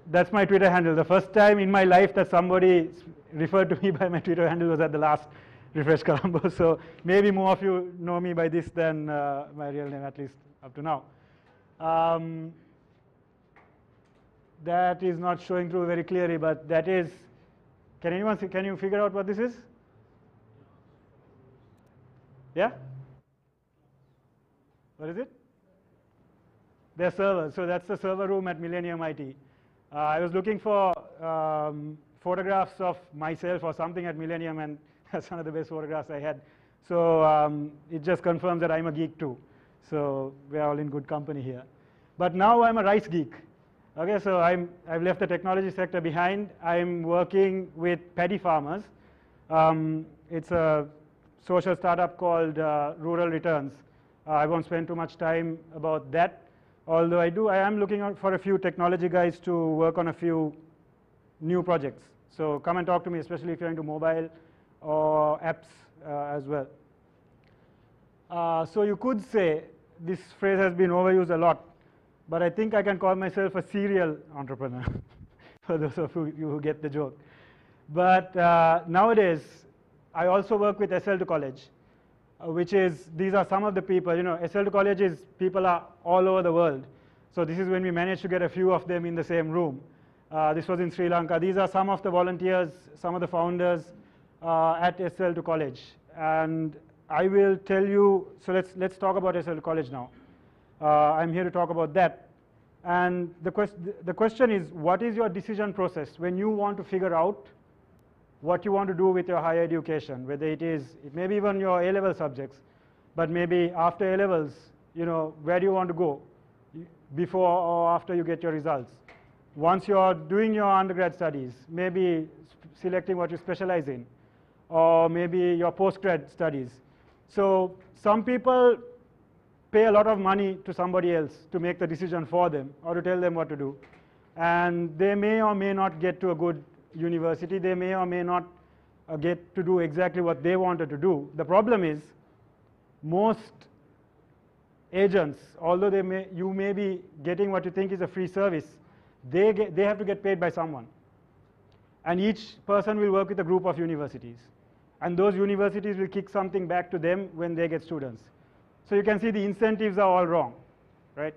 that's my Twitter handle. The first time in my life that somebody referred to me by my Twitter handle was at the last RefreshColombo. So maybe more of you know me by this than my real name, at least up to now. That is not showing through very clearly, but that is, can anyone see, can you figure out what this is? Yeah? What is it? Their servers. So that's the server room at Millennium IT. I was looking for photographs of myself or something at Millennium, and that's one of the best photographs I had. So it just confirms that I'm a geek too. So we're all in good company here. But now I'm a rice geek. Okay, so I've left the technology sector behind. I'm working with paddy farmers. It's a social startup called Rural Returns. I won't spend too much time about that. Although I am looking out for a few technology guys to work on a few new projects. So come and talk to me, especially if you're into mobile or apps as well. So you could say this phrase has been overused a lot, but I think I can call myself a serial entrepreneur, for those of you who get the joke. But nowadays, I also work with SL2 College, which is, these are some of the people, you know, SL2 College is, people are all over the world. So this is when we managed to get a few of them in the same room. This was in Sri Lanka. These are some of the volunteers, some of the founders at SL2 College. And I will tell you, so let's talk about SL2 College now. I'm here to talk about that. And the question is, what is your decision process when you want to figure out what you want to do with your higher education, whether it may be even your A-level subjects, but maybe after A-levels, you know, where do you want to go before or after you get your results? Once you're doing your undergrad studies, maybe selecting what you specialize in, or maybe your postgrad studies. So some people pay a lot of money to somebody else to make the decision for them or to tell them what to do. And they may or may not get to a good university. They may or may not get to do exactly what they wanted to do. The problem is most agents, although you may be getting what you think is a free service, they have to get paid by someone. And each person will work with a group of universities. And those universities will kick something back to them when they get students. So you can see the incentives are all wrong, right?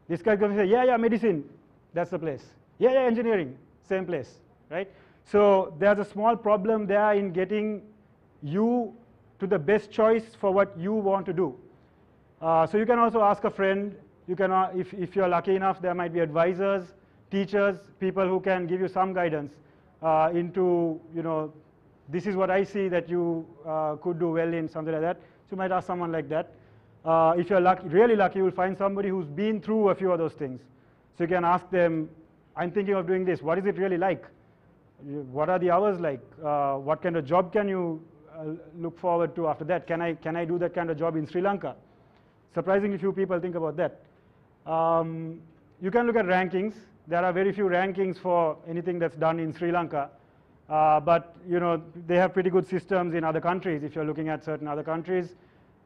This guy going to say, yeah, medicine, that's the place. Yeah, engineering, same place, right? So there's a small problem there in getting you to the best choice for what you want to do. So you can also ask a friend. You can, if you're lucky enough, there might be advisors, teachers, people who can give you some guidance into, you know, this is what I see that you could do well in, something like that. So you might ask someone like that. If you're really lucky, you'll find somebody who's been through a few of those things. So you can ask them, I'm thinking of doing this. What is it really like? What are the hours like? What kind of job can you look forward to after that? Can I do that kind of job in Sri Lanka? Surprisingly few people think about that. You can look at rankings. There are very few rankings for anything that's done in Sri Lanka. But you know, they have pretty good systems in other countries. If you're looking at certain other countries,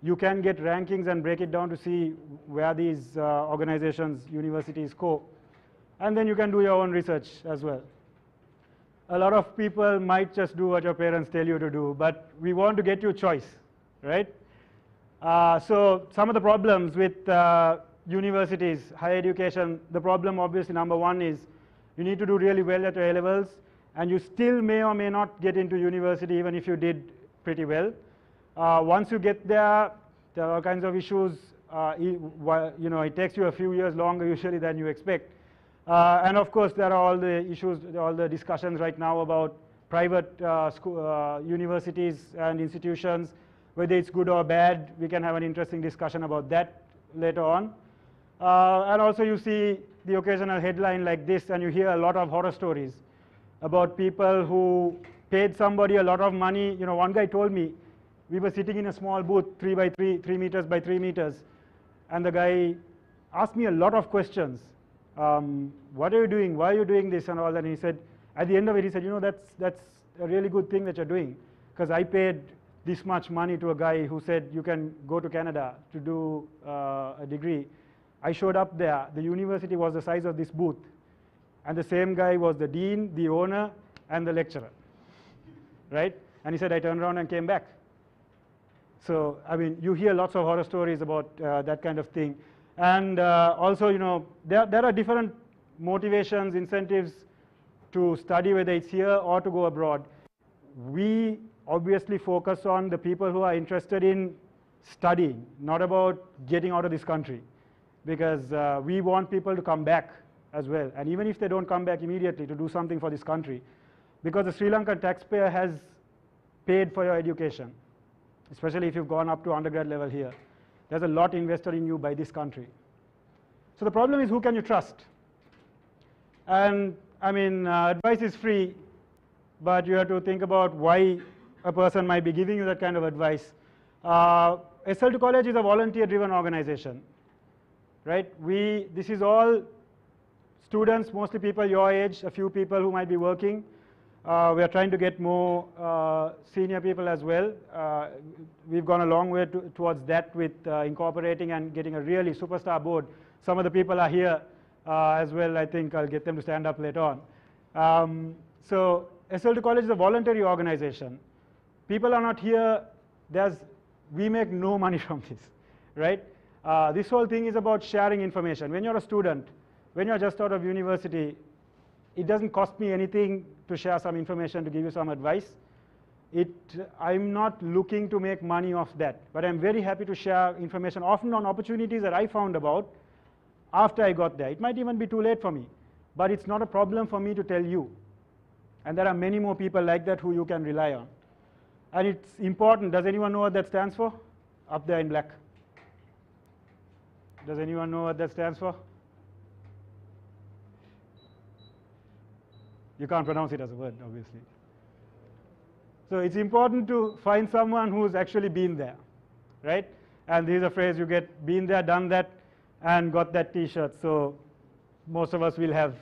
you can get rankings and break it down to see where these organizations, universities go. And then you can do your own research as well. A lot of people might just do what your parents tell you to do, but we want to get you choice, right? So some of the problems with universities, higher education, the problem obviously number one is you need to do really well at your A-levels, and you still may or may not get into university even if you did pretty well. Once you get there, there are all kinds of issues. You know, it takes you a few years longer usually than you expect. And of course, there are all the issues, all the discussions right now about private universities and institutions, whether it's good or bad. We can have an interesting discussion about that later on. And also you see the occasional headline like this, and you hear a lot of horror stories about people who paid somebody a lot of money. You know, one guy told me, we were sitting in a small booth, 3 meters by 3 meters, and the guy asked me a lot of questions. What are you doing? Why are you doing this and all that? And he said, at the end of it, he said, you know, that's a really good thing that you're doing, because I paid this much money to a guy who said you can go to Canada to do a degree. I showed up there. The university was the size of this booth. And the same guy was the dean, the owner, and the lecturer, right? And he said, I turned around and came back. So, I mean, you hear lots of horror stories about that kind of thing. And also, you know, there are different motivations, incentives to study, whether it's here or to go abroad. We obviously focus on the people who are interested in studying, not about getting out of this country, because we want people to come back as well. And even if they don't come back immediately, to do something for this country, because the Sri Lankan taxpayer has paid for your education, especially if you've gone up to undergrad level here. There's a lot invested in you by this country. So the problem is, who can you trust? And I mean, advice is free, but you have to think about why a person might be giving you that kind of advice. SL2 College is a volunteer-driven organization, right? This is all students, mostly people your age, a few people who might be working. We are trying to get more senior people as well. We've gone a long way towards that with incorporating and getting a really superstar board. Some of the people are here as well. I think I'll get them to stand up later on. So SL2 College is a voluntary organization. People are not here. We make no money from this, right? This whole thing is about sharing information. When you're a student, when you're just out of university, it doesn't cost me anything to share some information, to give you some advice. I'm not looking to make money off that, but I'm very happy to share information, often on opportunities that I found about after I got there. It might even be too late for me, but it's not a problem for me to tell you. And there are many more people like that who you can rely on. And it's important. Does anyone know what that stands for? Up there in black. Does anyone know what that stands for? You can't pronounce it as a word, obviously. So it's important to find someone who's actually been there, right? And this is a phrase you get: been there, done that, and got that t-shirt. So most of us will have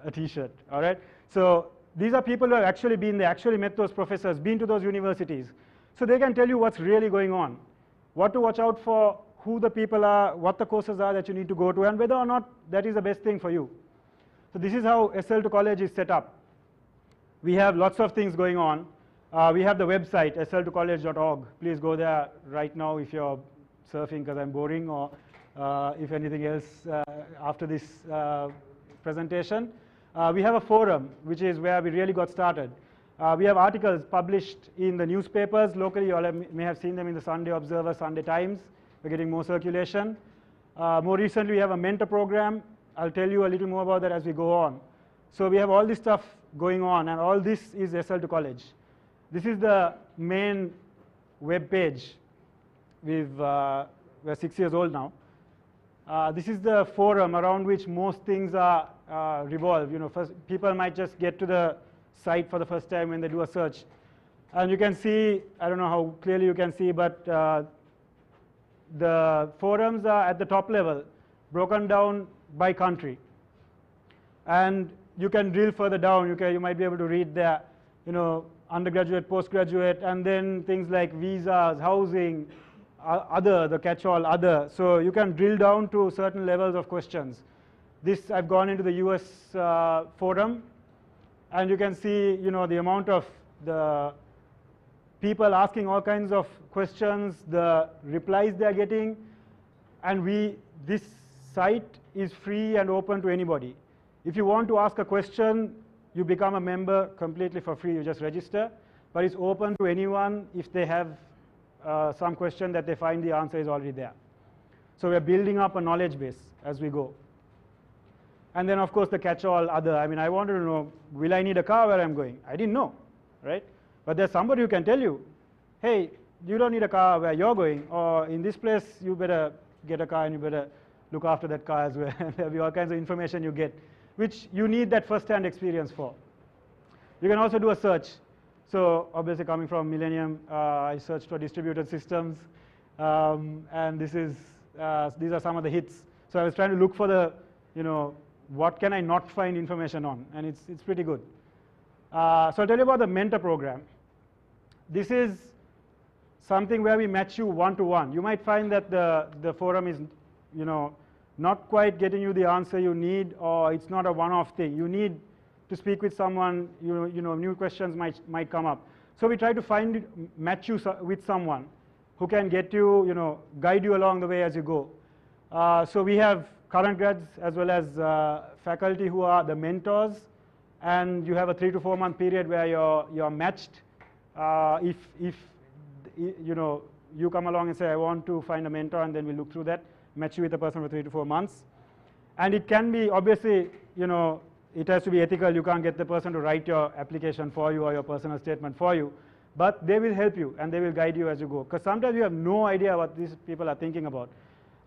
a t-shirt, all right? So these are people who have actually been there, actually met those professors, been to those universities. So they can tell you what's really going on, what to watch out for, who the people are, what the courses are that you need to go to, and whether or not that is the best thing for you. So this is how SL2 College is set up. We have lots of things going on. We have the website, sl2college.org. Please go there right now if you're surfing because I'm boring, or if anything else after this presentation. We have a forum, which is where we really got started. We have articles published in the newspapers locally. You all may have seen them in the Sunday Observer, Sunday Times. We're getting more circulation. More recently, we have a mentor program. I'll tell you a little more about that as we go on. So we have all this stuff going on, and all this is SL2 College. This is the main web page. We're 6 years old now. This is the forum around which most things are revolve. You know, first, people might just get to the site for the first time when they do a search. And you can see, I don't know how clearly you can see, but the forums are at the top level, broken down by country. And you can drill further down. You might be able to read there, you know, undergraduate, postgraduate, and then things like visas, housing, other, the catch-all other. So you can drill down to certain levels of questions. This, I've gone into the US forum, and you can see, you know, the amount of the people asking all kinds of questions, the replies they're getting, and this site is free and open to anybody. If you want to ask a question, you become a member completely for free. You just register, but it's open to anyone if they have some question that they find the answer is already there. So we're building up a knowledge base as we go. And then, of course, the catch-all other. I mean, I wanted to know, will I need a car where I'm going? I didn't know, right? But there's somebody who can tell you, hey, you don't need a car where you're going, or in this place, you better get a car and you better look after that car as well. There'll be all kinds of information you get, which you need that first-hand experience for. You can also do a search. So obviously coming from Millennium, I searched for distributed systems, and these are some of the hits. So I was trying to look for the, you know, what can I not find information on, and it's pretty good. So I'll tell you about the mentor program. This is something where we match you one-to-one. You might find that the forum is, you know, not quite getting you the answer you need, or it's not a one-off thing. You need to speak with someone, you know, new questions might come up. So we try to match you with someone who can get you, you know, guide you along the way as you go. So we have current grads as well as faculty who are the mentors, and you have a 3 to 4 month period where you're matched. If you know, you come along and say, I want to find a mentor, and then we look through that, match you with a person for 3 to 4 months. And it can be, obviously, you know, it has to be ethical. You can't get the person to write your application for you or your personal statement for you, but they will help you and they will guide you as you go. Because sometimes you have no idea what these people are thinking about.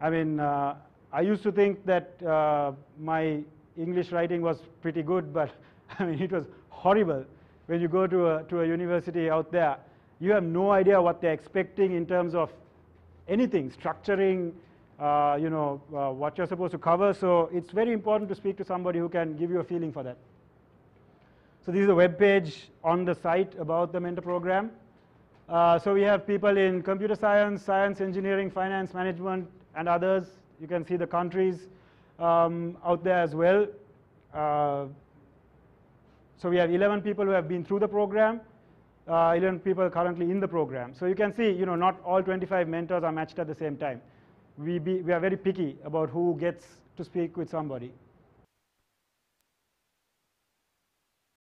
I mean, I used to think that my English writing was pretty good, but I mean, it was horrible. When you go to a university out there, you have no idea what they're expecting in terms of anything, structuring, you know, what you're supposed to cover. So it's very important to speak to somebody who can give you a feeling for that. So this is a web page on the site about the mentor program. So we have people in computer science, science, engineering, finance, management, and others. You can see the countries out there as well. So we have 11 people who have been through the program, 11 people currently in the program. So you can see, you know, not all 25 mentors are matched at the same time. We are very picky about who gets to speak with somebody.